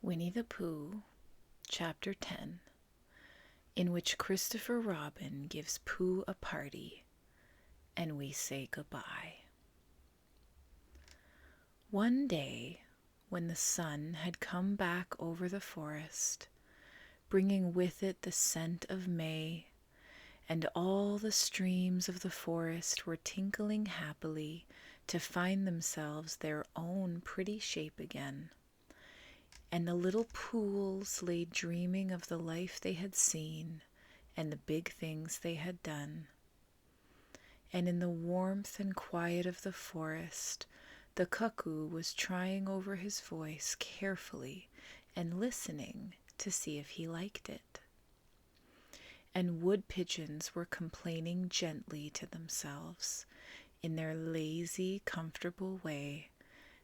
Winnie the Pooh, Chapter 10, in which Christopher Robin gives Pooh a party, and we say goodbye. One day, when the sun had come back over the forest, bringing with it the scent of May, and all the streams of the forest were tinkling happily to find themselves their own pretty shape again, and the little pools lay dreaming of the life they had seen and the big things they had done. And in the warmth and quiet of the forest, the cuckoo was trying over his voice carefully and listening to see if he liked it. And wood pigeons were complaining gently to themselves, in their lazy, comfortable way,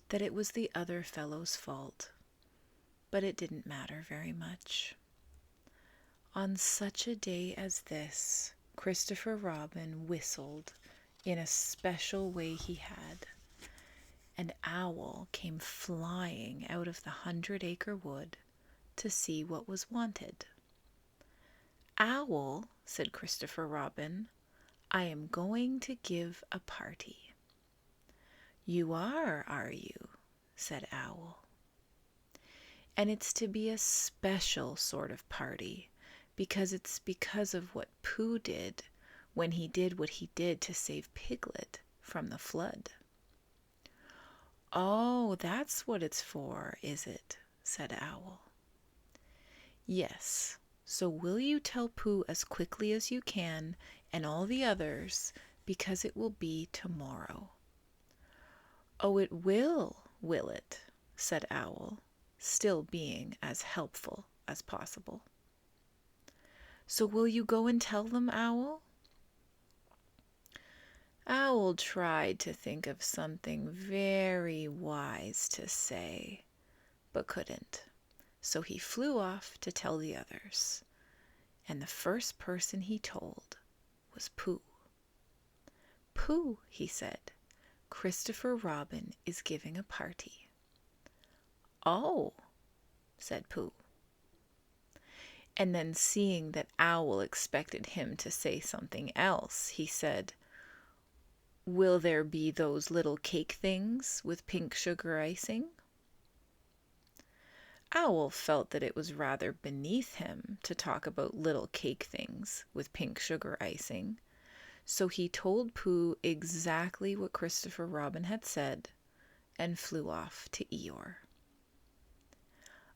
that it was the other fellow's fault. But it didn't matter very much. On such a day as this, Christopher Robin whistled in a special way he had. An owl came flying out of the 100-acre wood to see what was wanted. "Owl," said Christopher Robin, "I am going to give a party." "You are you?" said Owl. "And it's to be a special sort of party, because it's because of what Pooh did when he did what he did to save Piglet from the flood." "Oh, that's what it's for, is it?" said Owl. "Yes, so will you tell Pooh as quickly as you can, and all the others, because it will be tomorrow." "Oh, it will it?" said Owl, still being as helpful as possible. "So will you go and tell them, Owl?" Owl tried to think of something very wise to say, but couldn't. So he flew off to tell the others, and the first person he told was Pooh. "Pooh," he said, "Christopher Robin is giving a party." "Oh," said Pooh. And then, seeing that Owl expected him to say something else, he said, "Will there be those little cake things with pink sugar icing?" Owl felt that it was rather beneath him to talk about little cake things with pink sugar icing, so he told Pooh exactly what Christopher Robin had said and flew off to Eeyore.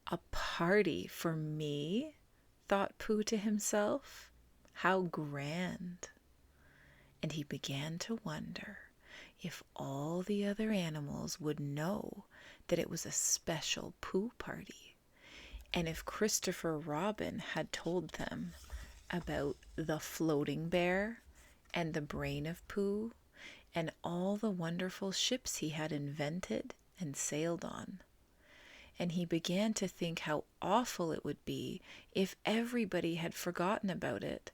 "A party for me?" thought Pooh to himself. "How grand!" And he began to wonder if all the other animals would know that it was a special Pooh party, and if Christopher Robin had told them about the floating bear and the brain of Pooh and all the wonderful ships he had invented and sailed on. And he began to think how awful it would be if everybody had forgotten about it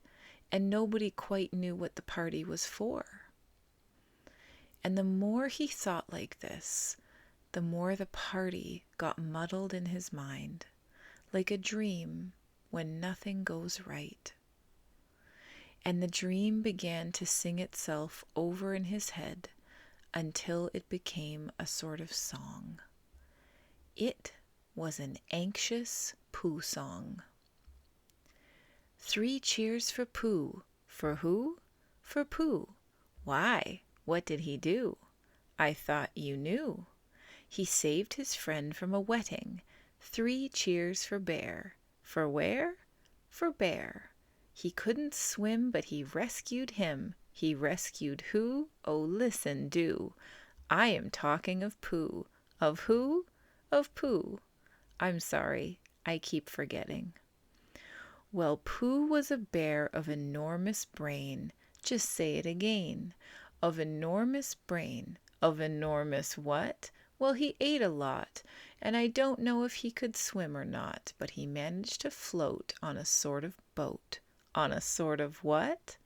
and nobody quite knew what the party was for. And the more he thought like this, the more the party got muddled in his mind, like a dream when nothing goes right. And the dream began to sing itself over in his head until it became a sort of song. It was an anxious Pooh song. 3 cheers for Pooh. For who? For Pooh. Why, what did he do? I thought you knew. He saved his friend from a wetting. 3 cheers for Bear. For where? For Bear. He couldn't swim, but he rescued him. He rescued who? Oh, listen, do. I am talking of Pooh. Of who? Of Pooh. I'm sorry, I keep forgetting. Well, Pooh was a bear of enormous brain. Just say it again. Of enormous brain. Of enormous what? Well, he ate a lot, and I don't know if he could swim or not, but he managed to float on a sort of boat. On a sort of what?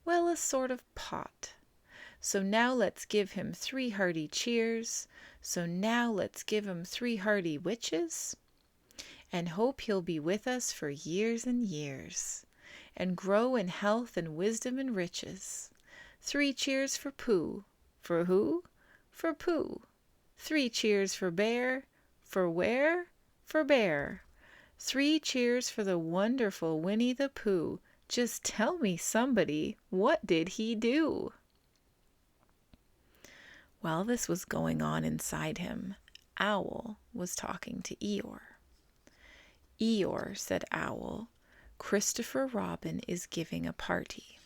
Well, a sort of pot. So now let's give him 3 hearty cheers. So now let's give him 3 hearty witches. and hope he'll be with us for years and years, and grow in health and wisdom and riches. 3 cheers for Pooh. For who? For Pooh. 3 cheers for Bear. For where? For Bear. 3 cheers for the wonderful Winnie the Pooh. Just tell me, somebody, what did he do? While this was going on inside him, Owl was talking to Eeyore. Eeyore, said Owl, Christopher Robin is giving a party.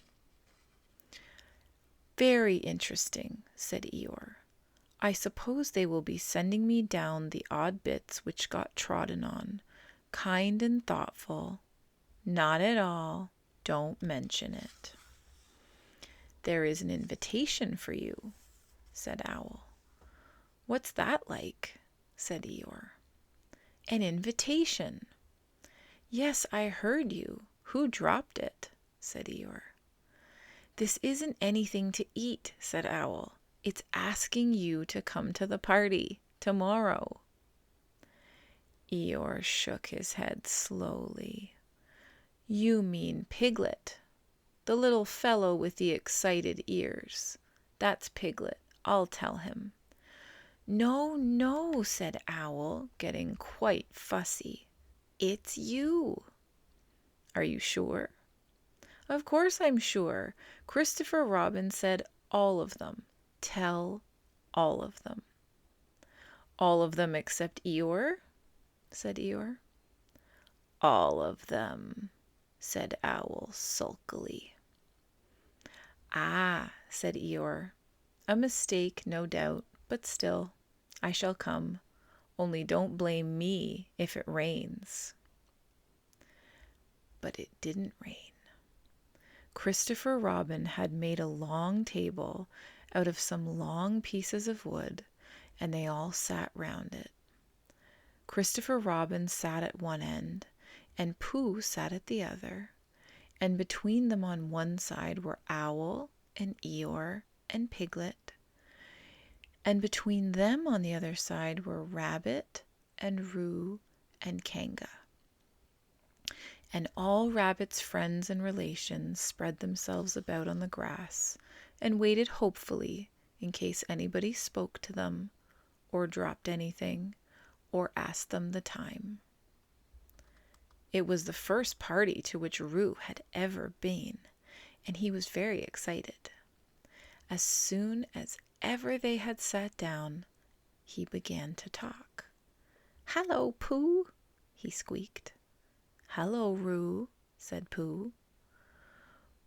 Very interesting, said Eeyore. I suppose they will be sending me down the odd bits which got trodden on. Kind and thoughtful. Not at all. Don't mention it. There is an invitation for you, said Owl. What's that like? Said Eeyore. An invitation. Yes, I heard you. Who dropped it? Said Eeyore. This isn't anything to eat, said Owl. It's asking you to come to the party tomorrow. Eeyore shook his head slowly. You mean Piglet, the little fellow with the excited ears. That's Piglet. I'll tell him. No, no, said Owl, getting quite fussy. It's you. Are you sure? Of course I'm sure. Christopher Robin said all of them. Tell all of them. All of them except Eeyore? Said Eeyore. All of them, said Owl sulkily. Ah, said Eeyore. A mistake, no doubt, but still, I shall come. Only don't blame me if it rains. But it didn't rain. Christopher Robin had made a long table out of some long pieces of wood, and they all sat round it. Christopher Robin sat at one end, and Pooh sat at the other, and between them on one side were Owl and Eeyore and Piglet, and between them on the other side were Rabbit and Roo and Kanga. And all Rabbit's friends and relations spread themselves about on the grass and waited hopefully in case anybody spoke to them or dropped anything or asked them the time. It was the first party to which Roo had ever been, and he was very excited. As soon as ever they had sat down, he began to talk. "Hello, Pooh," he squeaked. "Hello, Roo," said Pooh.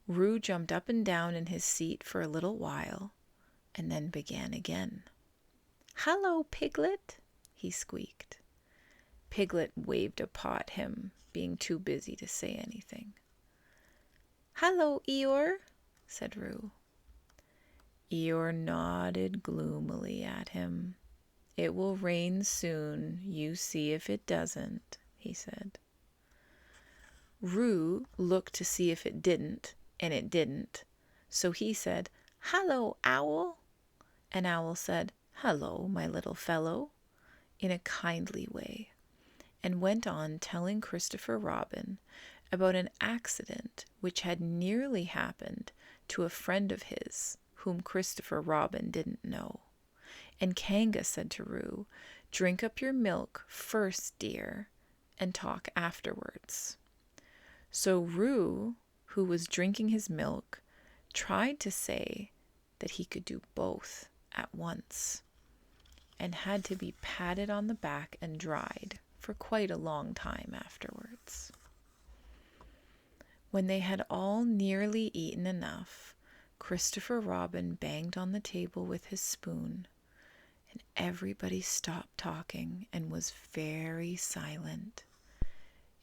Roo jumped up and down in his seat for a little while, and then began again. "Hello, Piglet," he squeaked. Piglet waved a paw at him, being too busy to say anything. "Hello, Eeyore," said Roo. Eeyore nodded gloomily at him. "It will rain soon, you see if it doesn't," he said. Roo looked to see if it didn't, and it didn't. So he said, "Hello, Owl." And Owl said, "Hello, my little fellow," in a kindly way, and went on telling Christopher Robin about an accident which had nearly happened to a friend of his whom Christopher Robin didn't know. And Kanga said to Roo, "Drink up your milk first, dear, and talk afterwards." So Roo, who was drinking his milk, tried to say that he could do both at once, and had to be patted on the back and dried for quite a long time afterwards. When they had all nearly eaten enough, Christopher Robin banged on the table with his spoon, and everybody stopped talking and was very silent,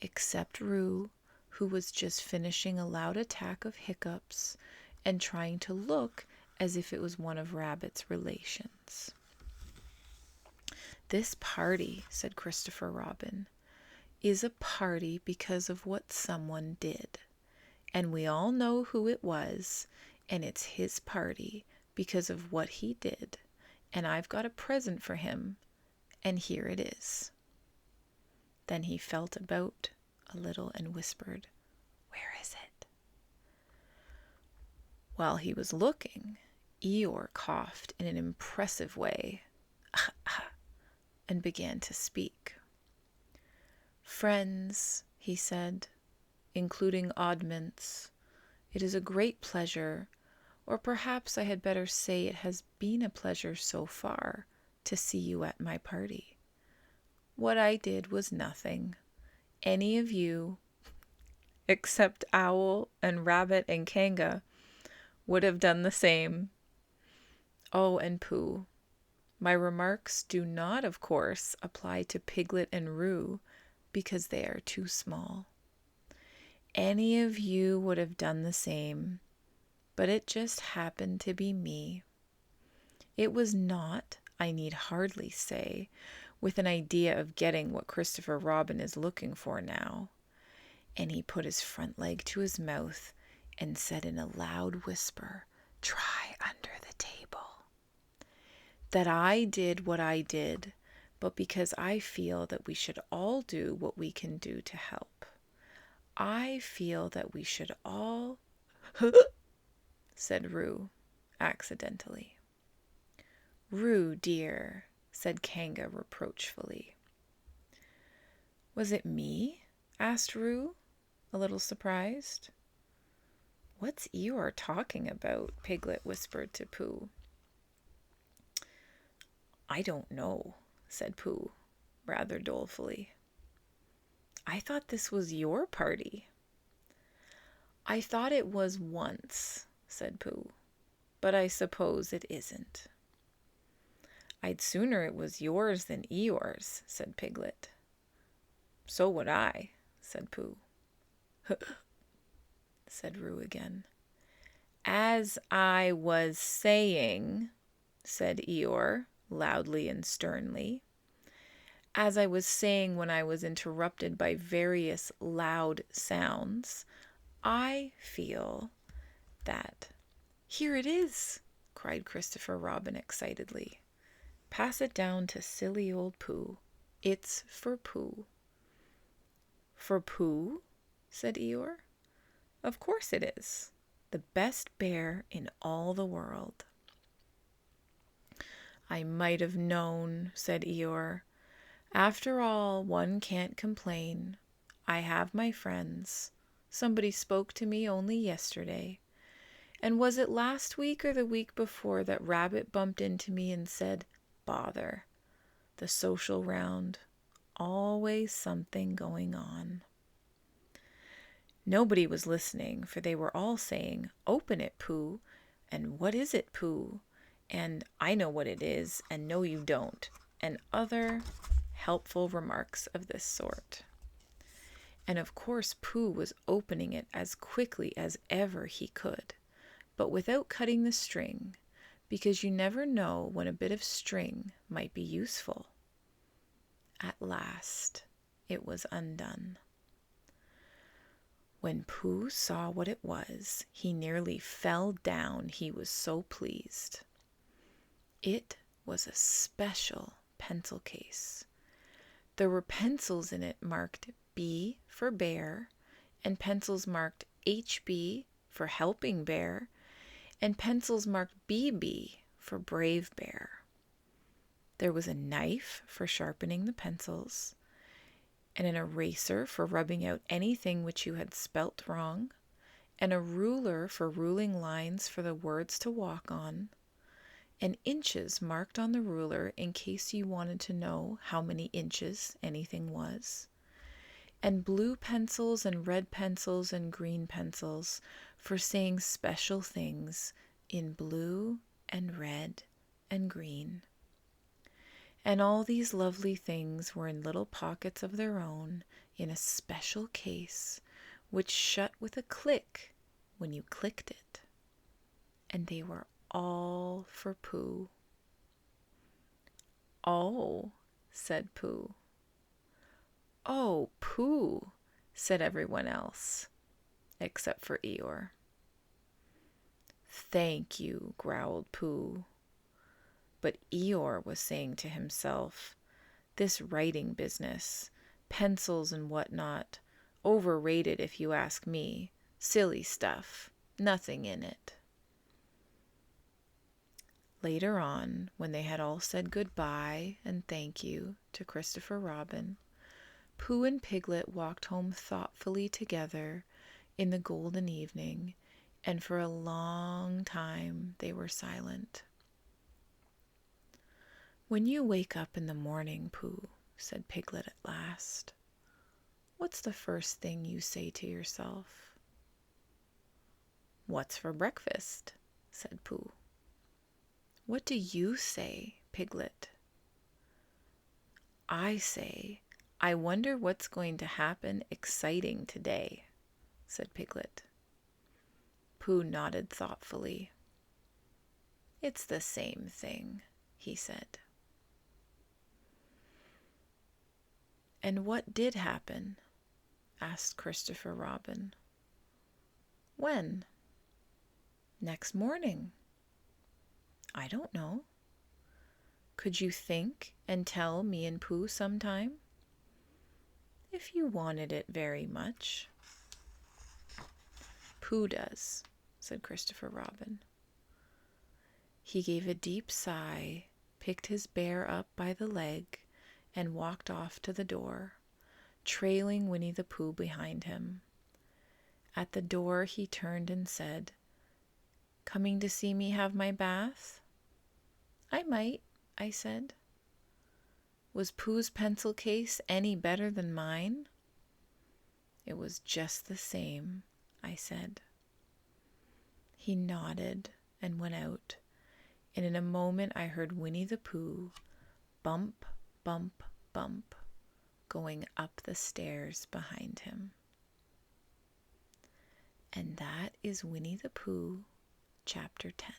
except Roo, who was just finishing a loud attack of hiccups and trying to look as if it was one of Rabbit's relations. "This party," said Christopher Robin, "is a party because of what someone did. And we all know who it was, and it's his party because of what he did. And I've got a present for him, and here it is." Then he felt about a little and whispered, "Where is it?" While he was looking, Eeyore coughed in an impressive way and began to speak. "Friends," he said, "including oddments, it is a great pleasure, or perhaps I had better say it has been a pleasure so far, to see you at my party. What I did was nothing. Any of you, except Owl and Rabbit and Kanga, would have done the same. Oh, and Pooh. My remarks do not, of course, apply to Piglet and Roo, because they are too small. Any of you would have done the same, but it just happened to be me. It was not, I need hardly say, with an idea of getting what Christopher Robin is looking for now." And he put his front leg to his mouth and said in a loud whisper, "Try under the table." "That I did what I did, but because I feel that we should all do what we can do to help. I feel that we should all," said Roo, accidentally. "Roo, dear," said Kanga reproachfully. "Was it me?" asked Roo, a little surprised. "What's Eeyore talking about?" Piglet whispered to Pooh. "I don't know," said Pooh, rather dolefully. "I thought this was your party." "I thought it was once," said Pooh, "but I suppose it isn't." "I'd sooner it was yours than Eeyore's," said Piglet. "So would I," said Pooh. said Roo again. "As I was saying," said Eeyore, loudly and sternly, "as I was saying when I was interrupted by various loud sounds, I feel that—" "Here it is!" cried Christopher Robin excitedly. "Pass it down to silly old Pooh. It's for Pooh." "For Pooh?" said Eeyore. "Of course it is. The best bear in all the world." "I might have known," said Eeyore. "After all, one can't complain. I have my friends. Somebody spoke to me only yesterday. And was it last week or the week before that Rabbit bumped into me and said, 'Bother. The social round. Always something going on.'" Nobody was listening, for they were all saying, "Open it, Pooh," and "What is it, Pooh?" and "I know what it is," and "No, you don't," and other helpful remarks of this sort. And of course Pooh was opening it as quickly as ever he could, but without cutting the string, because you never know when a bit of string might be useful. At last it was undone. When Pooh saw what it was, he nearly fell down, he was so pleased. It was a special pencil case. There were pencils in it marked B for bear, and pencils marked HB for helping bear, and pencils marked BB for brave bear. There was a knife for sharpening the pencils, and an eraser for rubbing out anything which you had spelt wrong, and a ruler for ruling lines for the words to walk on, and inches marked on the ruler in case you wanted to know how many inches anything was, and blue pencils and red pencils and green pencils for saying special things in blue and red and green. And all these lovely things were in little pockets of their own in a special case, which shut with a click when you clicked it. And they were all for Pooh. "Oh," said Pooh. "Oh, Pooh," said everyone else, except for Eeyore. "Thank you," growled Pooh. But Eeyore was saying to himself, "This writing business, Pencils and whatnot. Overrated if you ask me. Silly stuff. Nothing in it. Later on, when they had all said goodbye and thank you to Christopher Robin, Pooh and Piglet walked home thoughtfully together in the golden evening, and for a long time they were silent. "When you wake up in the morning, Pooh," said Piglet at last, "what's the first thing you say to yourself?" "What's for breakfast?" said Pooh. "What do you say, Piglet?" "I say, I wonder what's going to happen exciting today," said Piglet. Pooh nodded thoughtfully. "It's the same thing," he said. "And what did happen?" asked Christopher Robin. "When?" "Next morning." "I don't know." "Could you think and tell me and Pooh sometime?" "If you wanted it very much." "Pooh does," said Christopher Robin. He gave a deep sigh, picked his bear up by the leg, and walked off to the door, trailing Winnie the Pooh behind him. At the door he turned and said, "Coming to see me have my bath?" "I might," I said. "Was Pooh's pencil case any better than mine?" "It was just the same," I said. He nodded and went out, and in a moment I heard Winnie the Pooh bump, bump, bump, going up the stairs behind him. And that is Winnie the Pooh, Chapter 10.